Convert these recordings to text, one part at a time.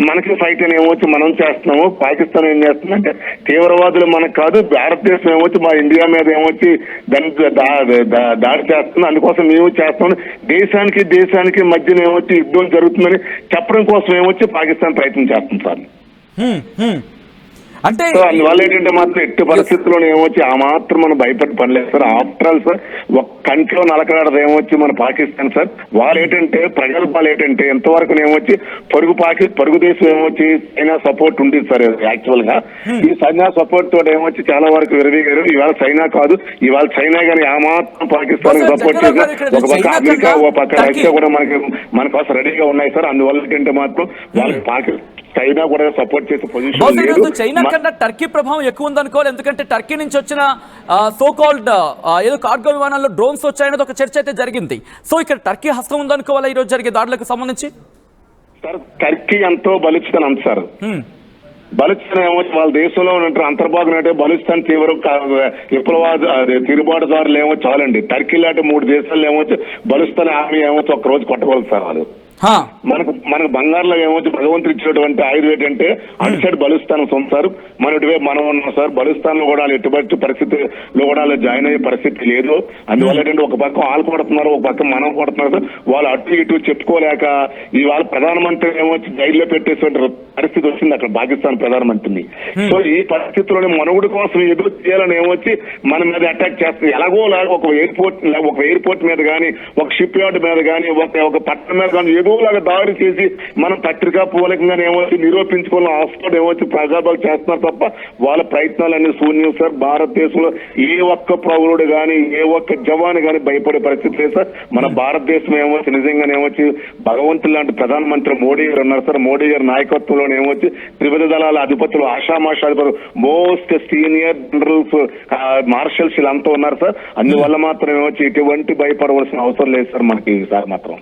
మనకి ఫైట్ అని ఏమొచ్చి మనం చేస్తున్నాము, పాకిస్తాన్ ఏం చేస్తుందంటే తీవ్రవాదులు మనకు కాదు, భారతదేశం ఏమొచ్చి మా ఇండియా మీద ఏమొచ్చి దాడి చేస్తుంది, అందుకోసం మేము చేస్తాం, దేశానికి మధ్యన ఏమొచ్చి యుద్ధం జరుగుతుందని చెప్పడం కోసం ఏమొచ్చి పాకిస్తాన్ ప్రయత్నం చేస్తుంది సార్. అంటే అందువల్ల ఏంటంటే మాత్రం ఎట్టి పరిస్థితుల్లో ఏమొచ్చి ఆ మాత్రం మనం భయపడి పనిలేదు సార్. ఆఫ్టర్ ఆల్ సార్ ఒక కంట్లో నలకడాడదు ఏమొచ్చి మన పాకిస్తాన్ సార్. వాళ్ళు ఏంటంటే ప్రగల్భాలు ఏంటంటే ఎంతవరకు ఏమొచ్చి పొరుగు దేశం ఏమొచ్చి చైనా సపోర్ట్ ఉంటుంది సార్. యాక్చువల్ గా ఈ చైనా సపోర్ట్ తోటి ఏమొచ్చి చాలా వరకు విరవీగారు. ఇవాళ చైనా కాదు, ఇవాళ చైనా కానీ ఆ మాత్రం పాకిస్తాన్ సపోర్ట్ చేసిన ఒక పక్క అమెరికా, ఒక పక్క రష్యా కూడా మన కోసం రెడీగా ఉన్నాయి సార్. అందువల్ల ఏంటంటే మాత్రం వాళ్ళకి చైనా కూడా సపోర్ట్ చేసే పొజిషన్ లేదు. చైనా కన్నా టర్కీ ప్రభావం ఎక్కువ ఉందనుకోవాలి, ఎందుకంటే టర్కీ నుంచి వచ్చిన సో కాల్డ్ ఏదో కార్గో విమానాల్లో డ్రోన్స్ వచ్చాయనేది ఒక చర్చ అయితే జరిగింది. సో ఇక్కడ టర్కీ హస్తం ఉందనుకోవాలా ఈ రోజు జరిగే దాడులకు సంబంధించి? సార్ టర్కీ ఎంతో బలిస్తాను సార్. బలిస్తాన్ ఏమొచ్చి వాళ్ళ దేశంలో ఉన్నట్టు అంతర్భాగం బలిస్తాన్ తీవ్ర విప్లవాద తిరుగుబాటుదారులు ఏమో చాలండి. టర్కీ లాంటి 3 దేశాలు ఏమొచ్చి బలిస్తాన్ ఆర్మీ ఏమొచ్చి ఒక రోజు కొట్టగలరు సార్ వాళ్ళు. మనకు బంగారులో ఏమొచ్చి భగవంతుడు ఇచ్చినటువంటి ఆయుధం ఏంటంటే అటు సైడ్ బలుస్తాను సార్. మనం ఉన్నాం సార్. బలుస్తాన్ లో కూడా ఎటువంటి పరిస్థితిలో కూడా జాయిన్ అయ్యే పరిస్థితి లేదు. అందువల్ల ఏంటంటే ఒక పక్క వాళ్ళు కొడుతున్నారు, ఒక పక్క మనం కొడుతున్నారు సార్. వాళ్ళు అటు ఇటు చెప్పుకోలేక ఇవాళ ప్రధానమంత్రి ఏమొచ్చి జైల్లో పెట్టేటువంటి పరిస్థితి వచ్చింది అక్కడ పాకిస్తాన్ ప్రధానమంత్రిని. సో ఈ పరిస్థితుల్లోనే మనుగుడు కోసం ఎదురు చేయాలని ఏమొచ్చి మన మీద అటాక్ చేస్తుంది. ఎలాగో ఒక ఎయిర్పోర్ట్ మీద కానీ, ఒక షిప్ యార్డ్ మీద కానీ, ఒక పట్టణం మీద కానీ లాగా దాడి చేసి మనం పత్రికా పూలకంగా ఏమొచ్చి నిరూపించుకోవాలని ఆస్పడ్ ఏమొచ్చి ప్రజాబాలు చేస్తున్నారు తప్ప వాళ్ళ ప్రయత్నాలన్నీ శూన్యం సార్. భారతదేశంలో ఏ ఒక్క పౌరుడు కానీ, ఏ ఒక్క జవాన్ కానీ భయపడే పరిస్థితి లేదు సార్. మన భారతదేశం ఏమొచ్చి నిజంగానే ఏమొచ్చి భగవంతులు లాంటి ప్రధానమంత్రి మోడీ గారు ఉన్నారు సార్. మోడీ గారి నాయకత్వంలో ఏమొచ్చి త్రివిధ దళాల అధిపతులు, ఆషామాష అధిపతులు, మోస్ట్ సీనియర్ జనరల్స్, మార్షల్స్ వీళ్ళంతా ఉన్నారు సార్. అందువల్ల మాత్రం ఏమొచ్చి ఎటువంటి భయపడవలసిన అవసరం లేదు సార్ మనకి సార్ మాత్రం.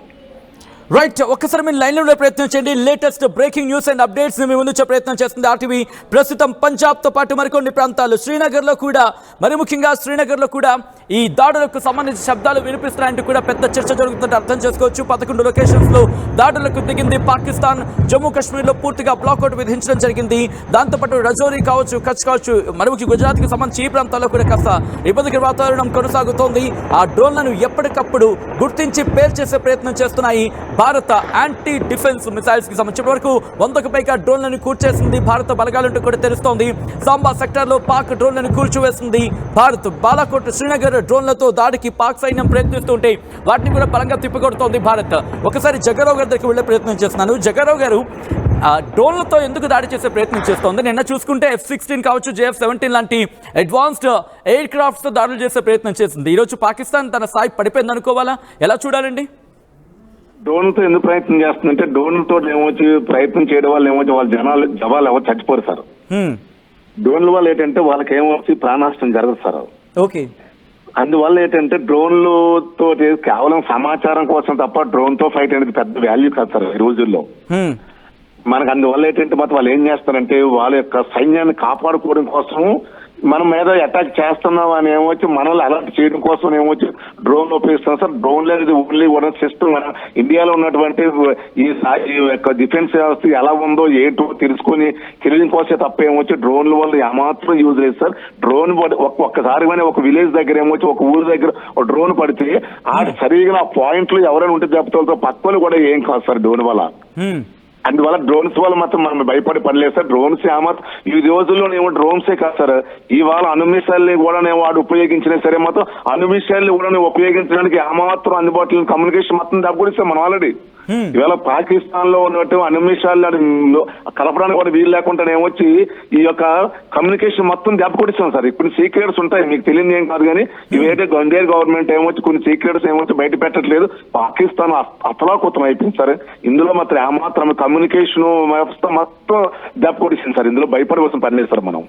రైట్, ఒక్కసారి మీరు లైన్ లో ప్రయత్నం చేయండి. Latest breaking news and updates మీ ముందు ప్రయత్నం చేస్తుంది ఆర్టీవీ. ప్రస్తుతం పంజాబ్ తో పాటు మరికొన్ని ప్రాంతాలు శ్రీనగర్ లో కూడా, మరి ముఖ్యంగా శ్రీనగర్ లో కూడా ఈ దాడులకు సంబంధించిన శబ్దాలు వినిపిస్తున్నాయంటూ కూడా పెద్ద చర్చ జరుగుతుంటే అర్థం చేసుకోవచ్చు. 11 లొకేషన్స్ లో దాడులకు దిగింది పాకిస్తాన్. జమ్మూ కాశ్మీర్ లో పూర్తిగా బ్లాక్అవుట్ విధించడం జరిగింది. దాంతోపాటు రజౌరీ కావచ్చు, కచ్ కావచ్చు, మరి ముఖ్య గుజరాత్ కి సంబంధించి ఈ ప్రాంతాల్లో కూడా కాస్త ఇబ్బందికర వాతావరణం కొనసాగుతోంది. ఆ డ్రోన్లను ఎప్పటికప్పుడు గుర్తించి పేర్ చేసే ప్రయత్నం చేస్తున్నాయి భారత యాంటీ డిఫెన్స్ మిసైల్స్ కి సంబంధించిన వరకు 100కు పైగా డ్రోన్లను కూల్చేసింది భారత బలగాలంటూ కూడా తెలుస్తోంది. సాంబా సెక్టర్ లో పాక్ డ్రోన్లను కూల్చివేసింది భారత్. బాలాకోట్, శ్రీనగర్ డ్రోన్లతో దాడికి పాక్ సైన్యం ప్రయత్నిస్తుంటే వాటిని కూడా బలంగా తిప్పికొడుతోంది భారత్. ఒకసారి జగ్గారావు గారి దగ్గరికి వెళ్లే ప్రయత్నం చేస్తున్నాను. జగ్గారావు గారు, డ్రోన్లతో ఎందుకు దాడి చేసే ప్రయత్నం చేస్తోంది? నిన్న చూసుకుంటే F-16 కావచ్చు, JF-17 లాంటి అడ్వాన్స్డ్ ఎయిర్ క్రాఫ్ట్స్ తో దాడులు చేసే ప్రయత్నం చేసింది. ఈ రోజు పాకిస్తాన్ తన స్థాయి పడిపోయింది అనుకోవాలా? ఎలా చూడాలండి? డ్రోన్లతో ఎందుకు ప్రయత్నం చేస్తుందంటే డ్రోన్లతో ఏమొచ్చి ప్రయత్నం చేయడం వల్ల ఏమొచ్చి వాళ్ళ జవాలు ఎవరు చచ్చిపోరు సార్. డ్రోన్ల వల్ల ఏంటంటే వాళ్ళకి ఏమొచ్చి ప్రాణనష్టం జరగదు సార్. ఓకే, అందువల్ల ఏంటంటే డ్రోన్లతో కేవలం సమాచారం కోసం తప్ప డ్రోన్ తో ఫైట్ అనేది పెద్ద వాల్యూ కాదు సార్ ఈ రోజుల్లో మనకు. అందువల్ల ఏంటంటే మాత్రం వాళ్ళు ఏం చేస్తారంటే వాళ్ళ యొక్క సైన్యాన్ని కాపాడుకోవడం కోసం మన మీద అటాక్ చేస్తున్నాం అని ఏమొచ్చి మనల్ని అలర్ట్ చేయడం కోసం ఏమొచ్చి డ్రోన్ ఉపయోగిస్తున్నాం సార్. డ్రోన్ అనేది ఓన్లీ వన్ సిస్టమ్. మన ఇండియాలో ఉన్నటువంటి ఈ యొక్క డిఫెన్స్ వ్యవస్థ ఎలా ఉందో ఏంటో తెలుసుకొని తెలియడం కోసే తప్ప ఏమొచ్చి డ్రోన్ల వల్ల ఏమాత్రం యూజ్ లేదు సార్. డ్రోన్ ఒక్కసారి కానీ ఒక విలేజ్ దగ్గర ఏమొచ్చి ఒక ఊరి దగ్గర ఒక డ్రోన్ పడితే ఆ సరిగా ఆ పాయింట్ లో ఎవరైనా ఉంటే చెప్తాతో పక్కలు కూడా ఏం కాదు సార్ డ్రోన్ వల్ల. అందువల్ల డ్రోన్స్ వల్ల మాత్రం మనం భయపడి పడలేదు సార్. డ్రోన్స్ ఏమాత్రం ఈ రోజుల్లోనేమో డ్రోన్సే కాదు సార్, ఇవాళ అణుమిసైల్ని కూడా వాడు ఉపయోగించినా సరే మాత్రం అణుమిసైల్ని కూడా ఉపయోగించడానికి ఏమాత్రం అందుబాటులో కమ్యూనికేషన్ మొత్తం దెబ్బకొడిస్తాం మనం ఆల్రెడీ. ఇవాళ పాకిస్తాన్ లో ఉన్నట్టు అణుమిసైల్ కలపడానికి కూడా వీలు లేకుండా ఏమొచ్చి ఈ యొక్క కమ్యూనికేషన్ మొత్తం దెబ్బకొడిస్తాం సార్. కొన్ని సీక్రెట్స్ ఉంటాయి, మీకు తెలియదు ఏం కాదు కానీ ఇవైతే ఇండియన్ గవర్నమెంట్ ఏమొచ్చి కొన్ని సీక్రెట్స్ ఏమొచ్చి బయట పెట్టట్లేదు. పాకిస్తాన్ అతలాకుతం అయిపోయింది సార్. ఇందులో మాత్రం ఏమాత్రం కమ్యూనికేషన్ వ్యవస్థ మొత్తం దెబ్బకొడిసింది సార్. ఇందులో భయపడవలసిన పని లేదు సార్ మనం.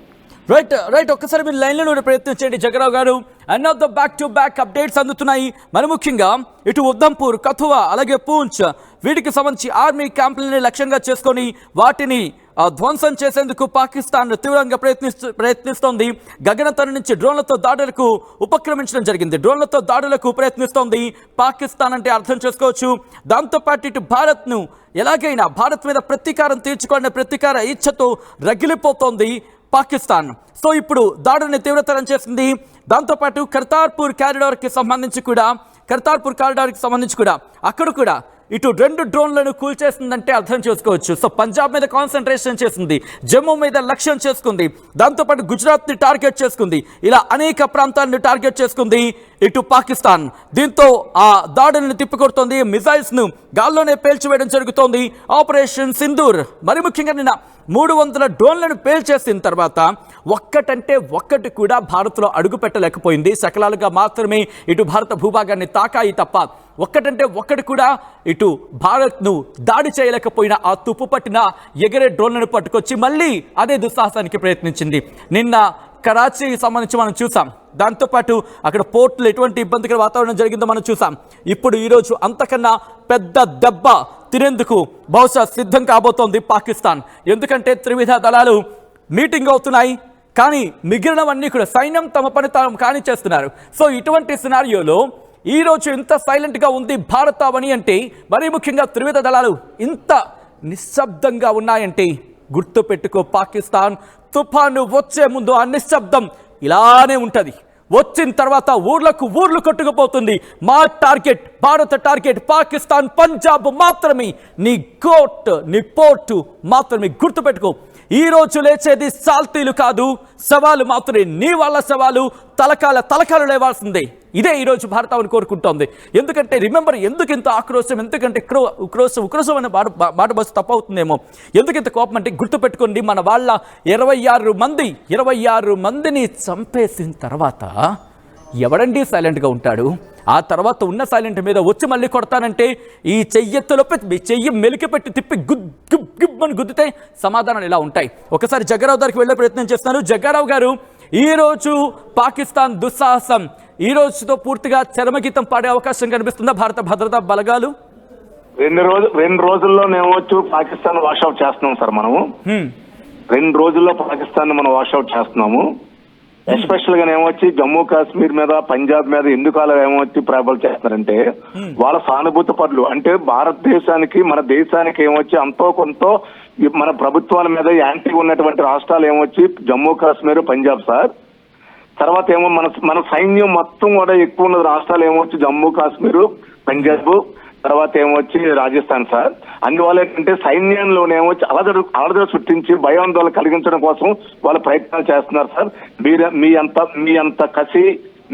రైట్, ఒక్కసారి మీరు లైన్ లో ప్రయత్నం చేయండి జగ్గారావు గారు. అన్నర్ బ్యాక్ టు బ్యాక్ అప్డేట్స్ అందుతున్నాయి. మరి ముఖ్యంగా ఇటు ఉద్ధంపూర్, కథువా, అలాగే పూంచ్ వీటికి సంబంధించి ఆర్మీ క్యాంపులని లక్ష్యంగా చేసుకొని వాటిని ధ్వంసం చేసేందుకు పాకిస్తాన్ తీవ్రంగా ప్రయత్నిస్తోంది. గగనతలం నుంచి డ్రోన్లతో దాడులకు ఉపక్రమించడం జరిగింది. డ్రోన్లతో దాడులకు ప్రయత్నిస్తోంది పాకిస్తాన్ అంటే అర్థం చేసుకోవచ్చు. దాంతోపాటు ఇటు భారత్ను ఎలాగైనా భారత్ మీద ప్రతీకారం తీర్చుకోవాలనే ప్రతీకార ఇచ్ఛతో రగిలిపోతోంది పాకిస్తాన్. సో ఇప్పుడు దాడుని తీవ్రతరం చేసింది. దాంతోపాటు కర్తార్పూర్ కారిడార్కి సంబంధించి కూడా అక్కడ కూడా ఇటు 2 డ్రోన్లను కూల్చేసిందంటే అర్థం చేసుకోవచ్చు. సో పంజాబ్ మీద కాన్సన్ట్రేషన్ చేసింది, జమ్మూ మీద లక్ష్యం చేసుకుంది, దాంతోపాటు గుజరాత్ని టార్గెట్ చేసుకుంది. ఇలా అనేక ప్రాంతాలను టార్గెట్ చేసుకుంది ఇటు పాకిస్తాన్. దీంతో ఆ దాడులను తిప్పికొడుతోంది. మిజైల్స్ను గాల్లోనే పేల్చివేయడం జరుగుతోంది. ఆపరేషన్ సింధూర్ మరి ముఖ్యంగా నిన్న 300 డ్రోన్లను పేల్చేసిన తర్వాత ఒక్కటంటే ఒక్కటి కూడా భారత్లో అడుగు పెట్టలేకపోయింది. శకలాలుగా మాత్రమే ఇటు భారత భూభాగాన్ని తాకాయి తప్ప ఒక్కటంటే ఒక్కటి కూడా ఇటు భారత్ను దాడి చేయలేకపోయిన ఆ తుప్పు పట్టిన ఎగిరే డ్రోన్లను పట్టుకొచ్చి మళ్ళీ అదే దుస్సాహసానికి ప్రయత్నించింది. నిన్న కరాచీకి సంబంధించి మనం చూసాం. దాంతోపాటు అక్కడ పోర్టులు ఎటువంటి ఇబ్బందికర వాతావరణం జరిగిందో మనం చూసాం. ఇప్పుడు ఈరోజు అంతకన్నా పెద్ద దెబ్బ తినేందుకు బహుశా సిద్ధం కాబోతోంది పాకిస్తాన్. ఎందుకంటే త్రివిధ దళాలు మీటింగ్ అవుతున్నాయి, కానీ మిగిలినవన్నీ కూడా సైన్యం తమ పని తాము కానిచేస్తున్నారు. సో ఇటువంటి సినారియోలో ఈరోజు ఇంత సైలెంట్గా ఉంది భారత్ అవని అంటే, మరీ ముఖ్యంగా త్రివిధ దళాలు ఇంత నిశ్శబ్దంగా ఉన్నాయంటే గుర్తుపెట్టుకో, పాకిస్తాన్ తుఫాను వచ్చే ముందు ఆ నిశ్శబ్దం ఇలానే ఉంటుంది. వచ్చిన తర్వాత ఊర్లు కొట్టుకుపోతుంది. మా టార్గెట్, భారత టార్గెట్ పాకిస్తాన్, పంజాబ్ మాత్రమే. నీ పోర్టు మాత్రమే. గుర్తుపెట్టుకో, ఈ రోజు లేచేది సాల్తీలు కాదు, సవాలు మాత్రమే. నీ వాళ్ళ సవాలు తలకాలు లేవాల్సిందే. ఇదే ఈరోజు భారత అని కోరుకుంటోంది. ఎందుకంటే రిమెంబర్, ఎందుకు ఇంత ఆక్రోశం, ఎందుకంటే ఉక్రోశం అనే మాట బస్సు తప్పవుతుందేమో. ఎందుకు ఇంత కోపం అంటే గుర్తుపెట్టుకోండి, మన వాళ్ళ 26 మందిని చంపేసిన తర్వాత ఎవడండి సైలెంట్గా ఉంటాడు? ఆ తర్వాత ఉన్న సైలెంట్ మీద వచ్చి మళ్ళీ కొడతానంటే ఈ చెయ్యెత్తులోపే మీ చెయ్యి మెలికి పెట్టి తిప్పి గుమ్మని గుద్దితే సమాధానాలు ఇలా ఉంటాయి. ఒకసారి జగ్గారావు గారికి వెళ్ళే ప్రయత్నం చేస్తున్నాను. జగ్గారావు గారు, ఈరోజు పాకిస్తాన్ దుస్సాహసం ఈ రోజుతో పూర్తిగా చరమగీతం పాడే అవకాశం కనిపిస్తుందా భారత భద్రతా బలగాలు? 2 రోజుల్లోనేమొచ్చు పాకిస్తాన్ వాషౌట్ చేస్తున్నాం సార్. మనము 2 రోజుల్లో పాకిస్తాన్ మనం వాషౌట్ చేస్తున్నాము. ఎస్పెషల్ గా ఏమొచ్చి జమ్మూ కాశ్మీర్ మీద, పంజాబ్ మీద ఎందుకు అలా ఏమొచ్చి ప్రబల్ చేస్తున్నారంటే వాళ్ళ సానుభూతి పరులు. అంటే భారతదేశానికి, మన దేశానికి ఏమొచ్చి అంతో కొంత మన ప్రభుత్వాల మీద యాంటీ ఉన్నటువంటి రాష్ట్రాలు ఏమొచ్చి జమ్మూ కాశ్మీర్, పంజాబ్ సార్. తర్వాత ఏమో మన సైన్యం మొత్తం కూడా ఎక్కువ ఉన్న రాష్ట్రాలు ఏమొచ్చి జమ్మూ కాశ్మీర్, పంజాబ్, తర్వాత ఏమొచ్చి రాజస్థాన్ సార్. అందువల్ల ఏంటంటే సైన్యంలోనేమొచ్చి అలజడి సృష్టించి భయాందోళన కలిగించడం కోసం వాళ్ళు ప్రయత్నాలు చేస్తున్నారు సార్. మీ అంత కసి,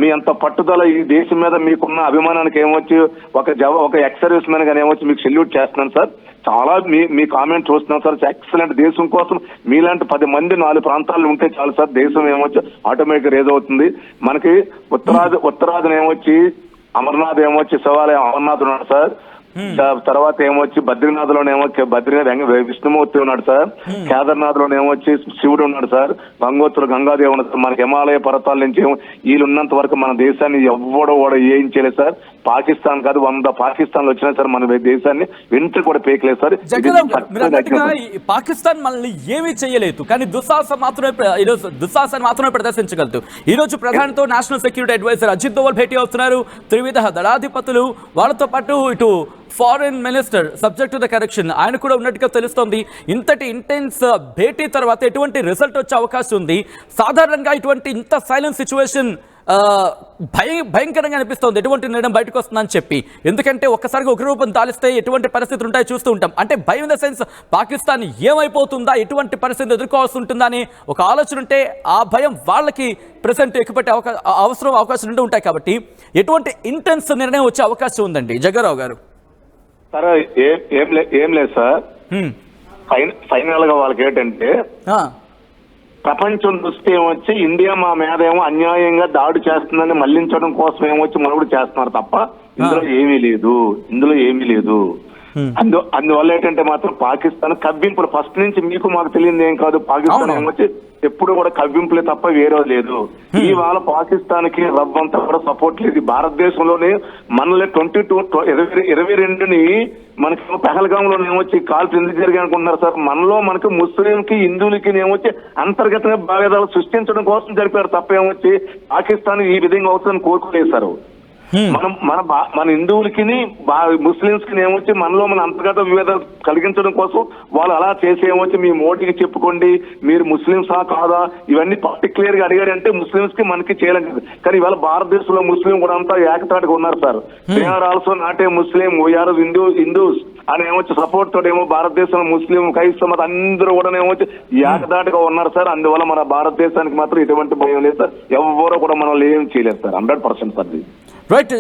మీ అంత పట్టుదల, ఈ దేశం మీద మీకున్న అభిమానానికి ఏమొచ్చి ఒక ఎక్స్ సర్వీస్ మ్యాన్ గానీ ఏమొచ్చి మీకు సెల్యూట్ చేస్తున్నాను సార్. చాలా మీ కామెంట్ చూస్తున్నాం సార్. ఎక్సలెంట్. దేశం కోసం మీలాంటి 10 మంది 4 ప్రాంతాల్లో ఉంటే చాలు సార్, దేశం ఏమొచ్చి ఆటోమేటిక్ గా ఏదవుతుంది. మనకి ఉత్తరాదిన ఏమొచ్చి అమర్నాథ్ ఏమొచ్చి శివాలయం అమర్నాథ్ ఉన్నాడు సార్. తర్వాత ఏమొచ్చి బద్రీనాథ్ లోనేమో విష్ణుమూర్తి ఉన్నాడు సార్. కేదార్నాథ్ లోనేమొచ్చి శివుడు ఉన్నాడు సార్. గంగోత్రుడు గంగాదేవి ఉన్నాడు సార్. మనకి హిమాలయ పర్వతాల నుంచి వీళ్ళు ఉన్నంత వరకు మన దేశాన్ని ఎవడో ఏం చేయలేదు సార్. పాకిస్తాన్ కాదు, 100 పాకిస్తాన్లు వచ్చినా సార్ మన దేశాన్ని వెంట కూడా పేకలేదు సార్. పాకిస్తాన్ మనల్ని ఏమీ చేయలేదు, కానీ దుస్సాహసాన్ని మాత్రమే ప్రదర్శించగలదు. ఈ రోజు ప్రధానితో national security advisor Ajit Doval భేటీ అవుతున్నారు. త్రివిధ దళాధిపతులు, వాళ్ళతో పాటు ఇటు foreign minister subject to the correction ఆయన కూడా ఉన్నట్టుగా తెలుస్తోంది. ఇంతటి ఇంటెన్స్ భేటీ తర్వాత ఎటువంటి రిజల్ట్ వచ్చే అవకాశం ఉంది? సాధారణంగా ఇటువంటి ఇంత సైలెంట్ సిచ్యువేషన్ భయంకరంగా అనిపిస్తుంది ఎటువంటి నిర్ణయం బయటకు వస్తుందని చెప్పి. ఎందుకంటే ఒక్కసారిగా ఉగ్రరూపం దాలిస్తే ఎటువంటి పరిస్థితులు ఉంటాయో చూస్తూ ఉంటాం. అంటే భయం ఇన్ ద సెన్స్ పాకిస్తాన్ ఏమైపోతుందా, ఎటువంటి పరిస్థితి ఎదుర్కోవాల్సి ఉంటుందా అని ఒక ఆలోచన ఉంటే ఆ భయం వాళ్ళకి ప్రెసెంట్ ఎక్కుపెట్టే అవకాశం ఉంటూ ఉంటాయి. కాబట్టి ఎటువంటి ఇంటెన్స్ నిర్ణయం వచ్చే అవకాశం ఉందండి జగ్గారావు గారు? సరే, ఏం లేదు సార్. ఫైనల్ గా వాళ్ళకి ఏంటంటే ప్రపంచం దృష్టి ఏమొచ్చి ఇండియా మా మీద ఏమో అన్యాయంగా దాడి చేస్తుందని మళ్లించడం కోసం ఏమొచ్చి మనవుడు చేస్తున్నారు తప్ప ఇందులో ఏమీ లేదు. అందువల్ల ఏంటంటే మాత్రం పాకిస్తాన్ కవ్వింపులు ఫస్ట్ నుంచి మీకు మాకు తెలియదు ఏం కాదు. పాకిస్తాన్ ఏమొచ్చి ఎప్పుడు కూడా కవ్వింపులే తప్ప వేరే లేదు. ఇవాళ పాకిస్తాన్ కి రవ్వంతా కూడా సపోర్ట్ లేదు. భారతదేశంలోనే మనలో 22 మనకి పెహల్గామ్ లో ఏమొచ్చి కాల్పులు ఎందుకు జరిగాయి అనుకుంటున్నారు సార్? మనలో మనకి ముస్లింకి హిందువులకి ఏమొచ్చి అంతర్గతంగా భావేదాలు సృష్టించడం కోసం జరిపారు తప్ప ఏమొచ్చి పాకిస్తాన్ ఈ విధంగా అవుతుందని కోరుకోలేదు సార్. మన హిందువులకి ముస్లింస్ కి ఏమొచ్చి మనలో మన అంతర్గత విభేదాలు కలిగించడం కోసం వాళ్ళు అలా చేసి ఏమొచ్చి మీ మోడీకి చెప్పుకోండి మీరు ముస్లింసా కాదా ఇవన్నీ పర్టికులర్ గా అడిగాడంటే ముస్లింస్ కి మనకి చేయలేదు. కానీ ఇవాళ భారతదేశంలో ముస్లిం కూడా అంతా ఏకతాటిగా ఉన్నారు sir. They are also not a Muslim, we are Hindus అని ఏమొచ్చి సపోర్ట్ తోటి ఏమో భారతదేశంలో ముస్లిం క్రైస్తవ అందరూ కూడా ఏమొచ్చి ఏకదాటిగా ఉన్నారు సార్. అందువల్ల మన భారతదేశానికి మాత్రం ఎటువంటి భయం లేదు సార్. ఎవరో కూడా మనల్ని ఏం చేయలేదు సార్. 100% సార్.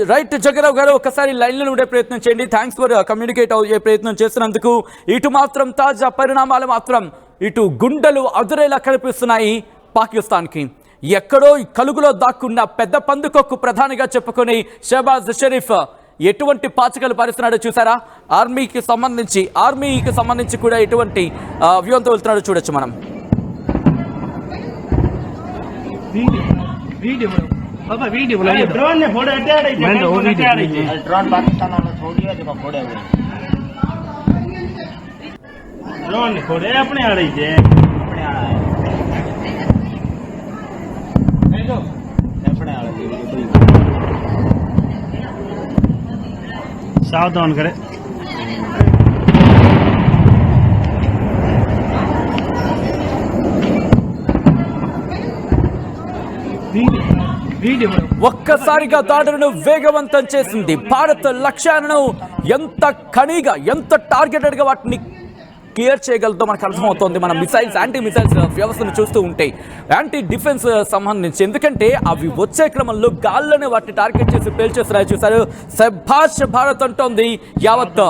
రైట్ జగ్గారావు గారు ఒకసారి లైన్లో ఉండే ప్రయత్నం చేయండి. థ్యాంక్స్ ఫర్ కమ్యూనికేట్ అయ్యే ప్రయత్నం చేస్తున్నందుకు. ఇటు మాత్రం తాజా పరిణామాలు మాత్రం ఇటు గుండెలు అదురేలా కనిపిస్తున్నాయి పాకిస్తాన్కి. ఎక్కడో కలుగులో దాక్కున్న పెద్ద పందుకొక్కు ప్రధానిగా చెప్పుకొని షహబాజ్ షరీఫ్ ఎటువంటి పాచికలు పారిస్తున్నాడో చూసారా? ఆర్మీకి సంబంధించి కూడా ఎటువంటి వ్యూహంతో వెళ్తున్నాడో చూడొచ్చు మనం. वीडियो बनाइए ड्रोन ने फोटो हटा रही है। मैं तो वो वीडियो ड्रोन पाकिस्तान वाला छोड़ दिया जो फोड़े हुए ड्रोन ने फोड़े अपने आ रही है अपने आ रहा है देखो अपने आ रही है। सावधान करे ఒక్కసారిగా దాడులను వేగవంతం చేసింది. భారత్ లక్ష్యాలను ఎంత కణిగా ఎంత టార్గెటెడ్ గా వాటిని క్లియర్ చేయగలదో మనకు అర్థమవుతోంది. మన యాంటీ మిసైల్స్ వ్యవస్థను చూస్తూ ఉంటే యాంటీ డిఫెన్స్ సంబంధించి, ఎందుకంటే అవి వచ్చే క్రమంలో గాల్లోనే వాటిని టార్గెట్ చేసి పేల్చేస్తున్నాయి. చూసారు, శభాష్ భారత్ అంటోంది యావత్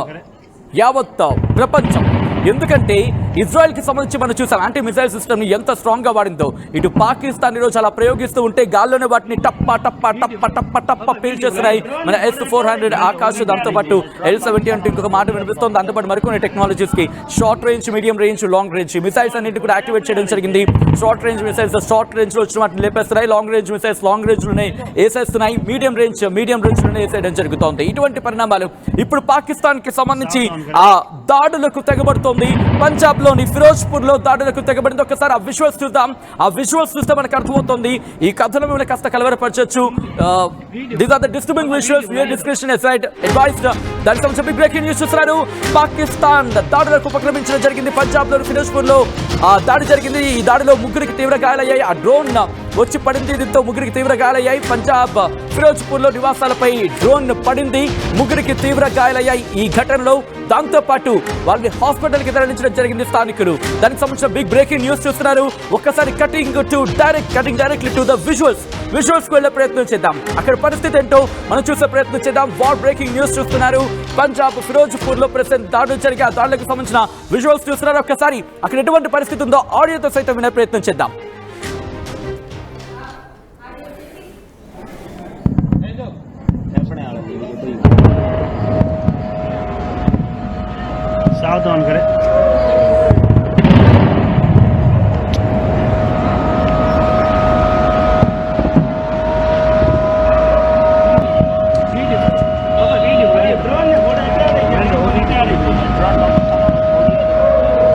ప్రపంచం. ఎందుకంటే ఇజ్రాయెల్ కి సంబంధించి మనం చూసాం యాంటీ మిసైల్ సిస్టమ్ ని ఎంత స్ట్రాంగ్ గా వాడిందో. ఇటు పాకిస్తాన్ ఈరోజు అలా ప్రయోగిస్తూ ఉంటే గాల్లోనే వాటిని టప్ప పేల్చేస్తున్నాయి. మన S-400 ఆకాశ్, దాంతోపాటు L-70 అంటూ ఇంకొక మాట వినిపిస్తోంది. దాంతోపాటు మరికొన్ని టెక్నాలజీస్ కి short range, medium range, long range missiles అన్నింటి కూడా యాక్టివేట్ చేయడం జరిగింది. Short range missiles short range లో వచ్చిన వాటిని లేపేస్తున్నాయి. Long range missiles long range లోనే వేసేస్తున్నాయి. మీడియం రేంజ్ లోనే వేసేయడం జరుగుతోంది. ఇటువంటి పరిణామాలు ఇప్పుడు పాకిస్తాన్ కి సంబంధించి ఆ దాడులకు తెగబడుతోంది. పంజాబ్ లోని ఫిరోజ్పూర్ లో దాడులకు తెగబడింది. ఒకసారి ఆ విజువల్స్ చూద్దాం. ఆ విజువల్స్ చూస్తే మనకు అర్థమవుతుంది. ఈ కథను మిమ్మల్ని కాస్త కలవరపరచొచ్చు. These are the disturbing visuals. Your description is right advised. దానికి సంబంధించి బిగ్ బ్రేకింగ్ న్యూస్ చూస్తున్నారు. పాకిస్తాన్ దాడులకు ఉపక్రమించడం జరిగింది. పంజాబ్ లోని ఫిరోజ్పూర్ లో దాడి జరిగింది. ఈ దాడిలో 3కి తీవ్ర గాయాలయ్యాయి. ఆ డ్రోన్ వచ్చి పడింది. దీంతో 3కి తీవ్ర గాయాలయ్యాయి. పంజాబ్ ఫిరోజ్పూర్ లో నివాసాలపై డ్రోన్ పడింది. 3కి తీవ్ర గాయాలయ్యాయి ఈ ఘటనలో. దాంతోపాటు వాళ్ళని హాస్పిటల్ కి తరలించడం జరిగింది స్థానికులు. దానికి సంబంధించిన బిగ్ బ్రేకింగ్ న్యూస్ చూస్తున్నారు. ఒక్కసారి cutting directly to the visuals కు వెళ్లే ప్రయత్నం చేద్దాం. అక్కడ పరిస్థితి ఏంటో మనం చూసే ప్రయత్నం చేద్దాం. వార్ బ్రేకింగ్ న్యూస్ చూస్తున్నారు. పంజాబ్ ఫిరోజ్పూర్ లో ప్రెసెంట్ దాడులు జరిగి ఆ దాడులకు సంబంధించిన విజువల్స్ చూస్తున్నారు. ఒక్కసారి అక్కడ ఎటువంటి పరిస్థితి ఉందో ఆడియోతో సైతం వినే ప్రయత్నం చేద్దాం. सावधान करे